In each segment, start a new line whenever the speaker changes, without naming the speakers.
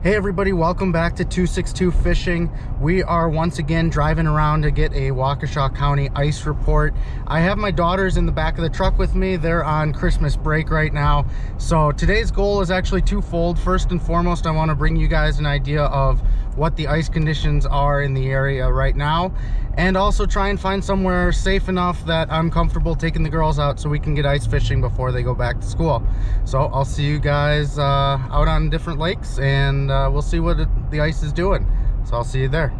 Hey everybody, welcome back to 262 Fishing. We are once again driving around to get a Waukesha County ice report. I have my daughters in the back of the truck with me. They're on Christmas break right now. So today's goal is actually twofold. First and foremost, I want to bring you guys an idea of what the ice conditions are in the area right now, and also try and find somewhere safe enough that I'm comfortable taking the girls out so we can get ice fishing before they go back to school. So I'll see you guys out on different lakes, and we'll see what the ice is doing. So I'll see you there.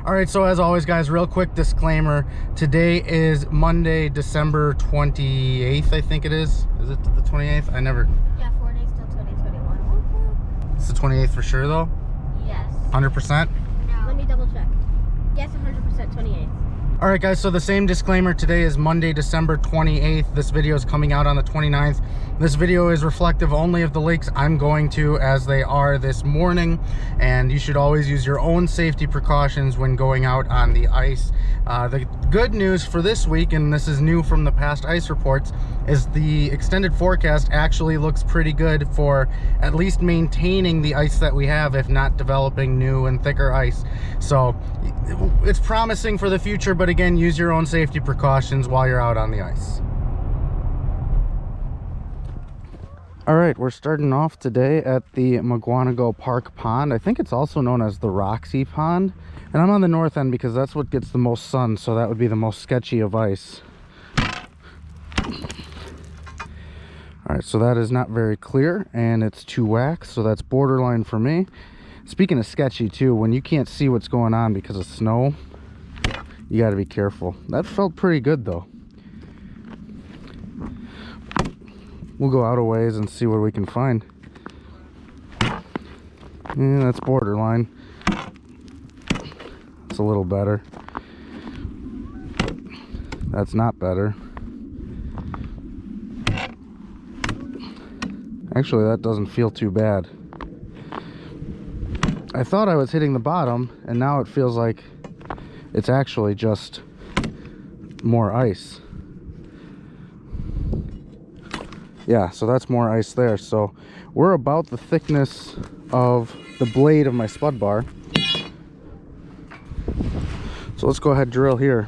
All right, so as always, guys, real quick disclaimer. Today is Monday, December 28th, I think it is. Is it the 28th?
Yeah, 4 days till 2021.
It's the 28th for sure, though?
Yes.
100%?
No. Let me double check. Yes, 100% 28th.
All right, guys, so the same disclaimer. Today is Monday, December 28th. This video is coming out on the 29th. This video is reflective only of the lakes I'm going to as they are this morning, and you should always use your own safety precautions when going out on the ice. The good news for this week, and this is new from the past ice reports, is the extended forecast actually looks pretty good for at least maintaining the ice that we have, if not developing new and thicker ice. So it's promising for the future, but again, use your own safety precautions while you're out on the ice. All right, we're starting off today at the Muskego Park pond. I think it's also known as the Roxy Pond. And I'm on the north end because that's what gets the most sun, so that would be the most sketchy of ice. All right, so that is not very clear, and it's 2 wax, so that's borderline for me. Speaking of sketchy too, when you can't see what's going on because of snow, you got to be careful. That felt pretty good though. We'll go out a ways and see what we can find. Yeah, that's borderline. It's a little better. That's not better. Actually, that doesn't feel too bad. I thought I was hitting the bottom, and now it feels like it's actually just more ice. Yeah, so that's more ice there. So we're about the thickness of the blade of my spud bar. So let's go ahead and drill here.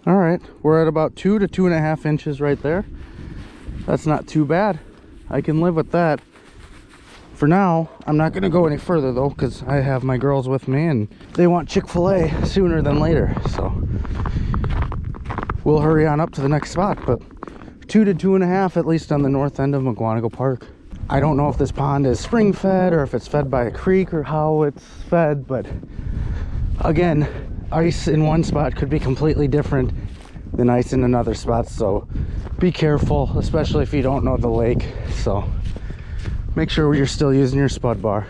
All right, we're at about 2 to 2.5 inches right there. That's not too bad. I can live with that. For now, I'm not gonna go any further though, because I have my girls with me and they want Chick-fil-A sooner than later. So we'll hurry on up to the next spot, but 2 to 2.5 at least on the north end of Muskego Park. I don't know if this pond is spring fed or if it's fed by a creek or how it's fed, but again, ice in one spot could be completely different than ice in another spot, so be careful, especially if you don't know the lake. So make sure you're still using your spud bar.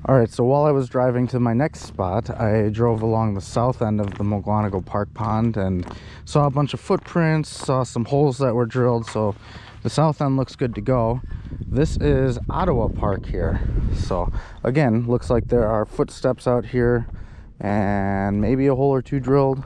All right, so while I was driving to my next spot, I drove along the south end of the Muskego Park pond and saw a bunch of footprints, saw some holes that were drilled, so the south end looks good to go. This is Ottawa Park here. So again, looks like there are footsteps out here and maybe a hole or two drilled.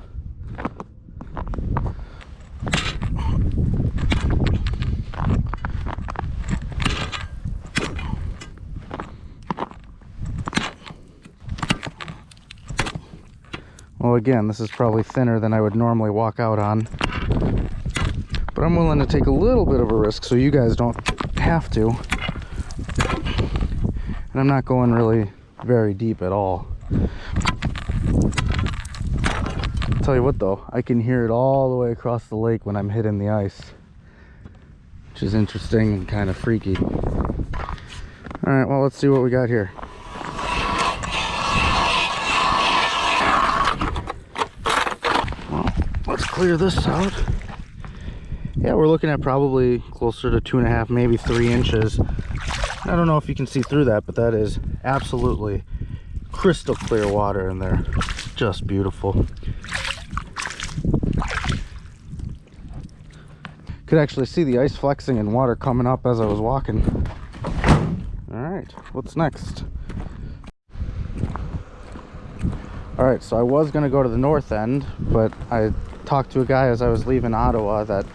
Well, again, this is probably thinner than I would normally walk out on, but I'm willing to take a little bit of a risk so you guys don't have to. And I'm not going really very deep at all. Tell you what though, I can hear it all the way across the lake when I'm hitting the ice, which is interesting and kind of freaky. All right, well, let's see what we got here. Well, let's clear this out. Yeah, we're looking at probably closer to 2.5, maybe 3 inches. I don't know if you can see through that, but that is absolutely crystal clear water in there. Just beautiful. Could actually see the ice flexing and water coming up as I was walking. All right, what's next? All right, so I was gonna go to the north end, but I talked to a guy as I was leaving Ottawa that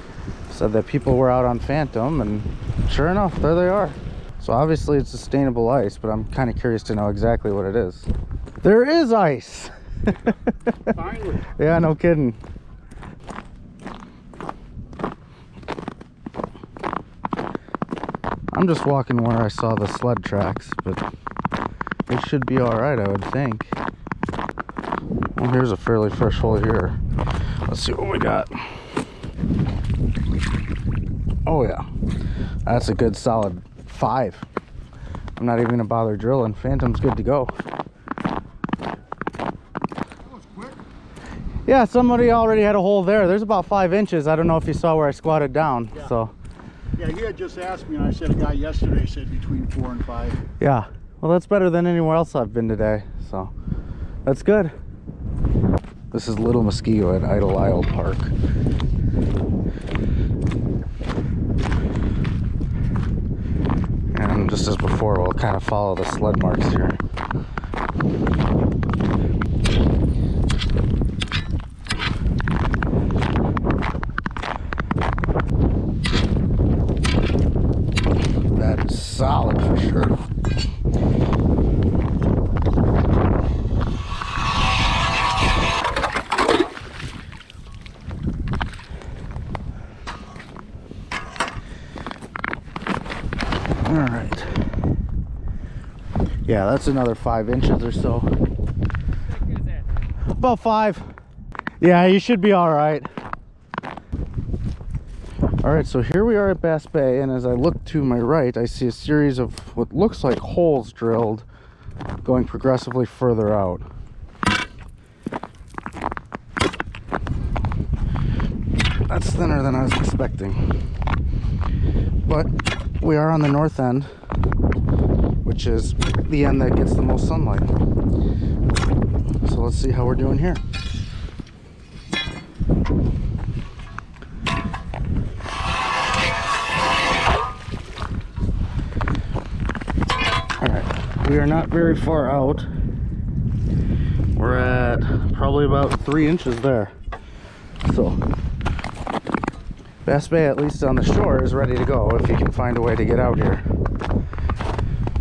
said that people were out on Phantom, and sure enough, there they are. So obviously it's sustainable ice, but I'm kind of curious to know exactly what it is. There is ice.
Finally.
Yeah, no kidding. I'm just walking where I saw the sled tracks, but it should be all right, I would think. Well, here's a fairly fresh hole here. Let's see what we got. Oh yeah, that's a good solid 5. I'm not even gonna bother drilling. Phantom's good to go.
That was quick.
Yeah, somebody already had a hole there. There's about 5 inches. I don't know if you saw where I squatted down.
Yeah.
So
Yeah, he had just asked me, and I said a guy yesterday said between 4 and 5.
yeah, well, that's better than anywhere else I've been today, so that's good. This is Little Muskego at Idle Isle Park. And just as before, we'll kind of follow the sled marks here. That is solid for sure. All right. Yeah, that's another 5 inches or so. About 5. Yeah, you should be all right. All right, so here we are at Bass Bay, and as I look to my right, I see a series of what looks like holes drilled going progressively further out. That's thinner than I was expecting. But we are on the north end, which is the end that gets the most sunlight. So let's see how we're doing here. We are not very far out. We're at probably about 3 inches there. So Bass Bay, at least on the shore, is ready to go if you can find a way to get out here.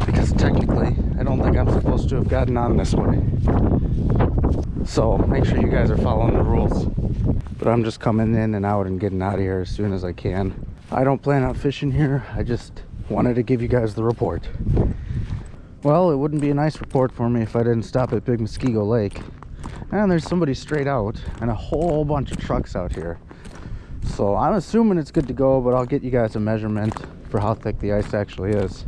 Because technically, I don't think I'm supposed to have gotten on this way. So make sure you guys are following the rules. But I'm just coming in and out and getting out of here as soon as I can. I don't plan on fishing here. I just wanted to give you guys the report. Well, it wouldn't be a nice report for me if I didn't stop at Big Muskego Lake. And there's somebody straight out and a whole bunch of trucks out here. So I'm assuming it's good to go, but I'll get you guys a measurement for how thick the ice actually is.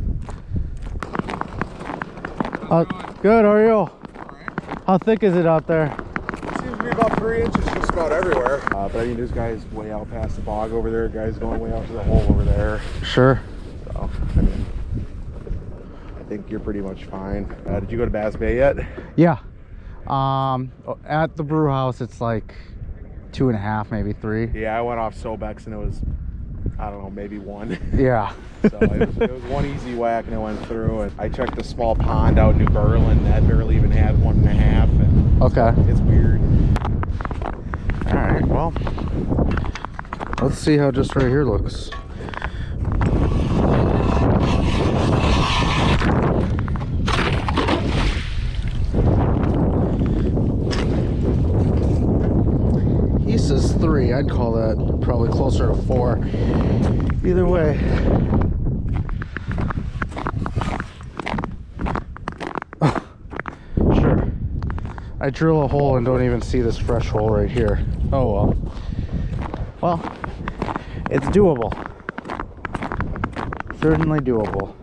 Good, how are you?
Alright.
How thick is it out there?
It seems to be about 3 inches just about everywhere. But I mean, there's guys way out past the bog over there, guys going way out to the hole over there.
Sure.
So, I mean, I think you're pretty much fine. Did you go to Bass Bay yet?
Yeah. At the brew house, it's like 2.5, maybe 3.
Yeah, I went off Sobex and it was, I don't know, maybe 1.
Yeah.
So it was one easy whack and I went through. And I checked the small pond out in New Berlin that barely even had 1.5. And
Okay.
so it's weird.
All right, well, let's see how just right here looks. He says 3. I'd call that probably closer to 4. Either way. Sure. I drill a hole and don't even see this fresh hole right here. Oh well. Well, it's doable. Certainly doable.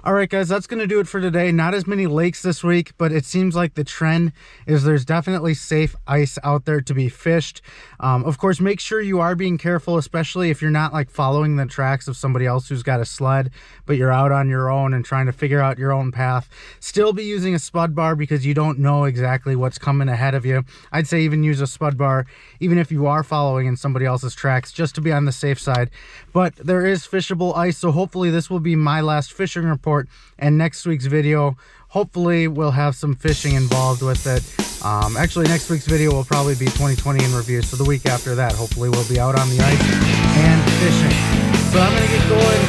All right, guys, that's going to do it for today. Not as many lakes this week, but it seems like the trend is there's definitely safe ice out there to be fished. Of course, make sure you are being careful, especially if you're not like following the tracks of somebody else who's got a sled, but you're out on your own and trying to figure out your own path. Still be using a spud bar because you don't know exactly what's coming ahead of you. I'd say even use a spud bar, even if you are following in somebody else's tracks, just to be on the safe side. But there is fishable ice, so hopefully this will be my last fishing report. And next week's video, hopefully we'll have some fishing involved with it. Actually, next week's video will probably be 2020 in review, so the week after that, hopefully we'll be out on the ice and fishing. So I'm gonna get going.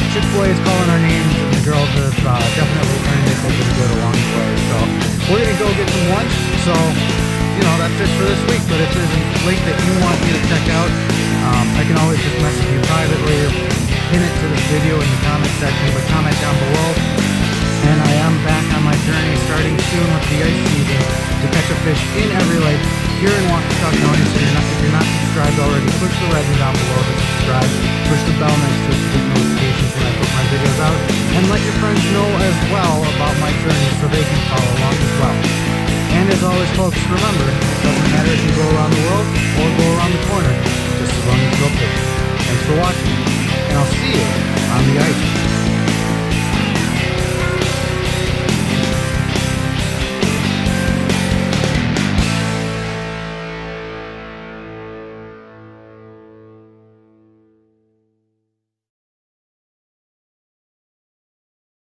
Chick-fil-A is calling our names, and the girls have definitely earned it. They've been good along the way, so we're gonna go get some lunch. So, you know, that's it for this week. But if there's a link that you want me to check out, I can always just message you privately or pin it to this video in the comment section, but comment down below. And I am back on my journey, starting soon with the ice season, to catch a fish in every lake here in Waukesha County. So if you're not subscribed already, push the red one down below to subscribe. Push the bell next to it to get notifications when I put my videos out. And let your friends know as well about my journey so they can follow along as well. And as always, folks, remember, it doesn't matter if you go around the world or go around the corner, just as long as you go fishing. Thanks for watching, and I'll see you on the ice.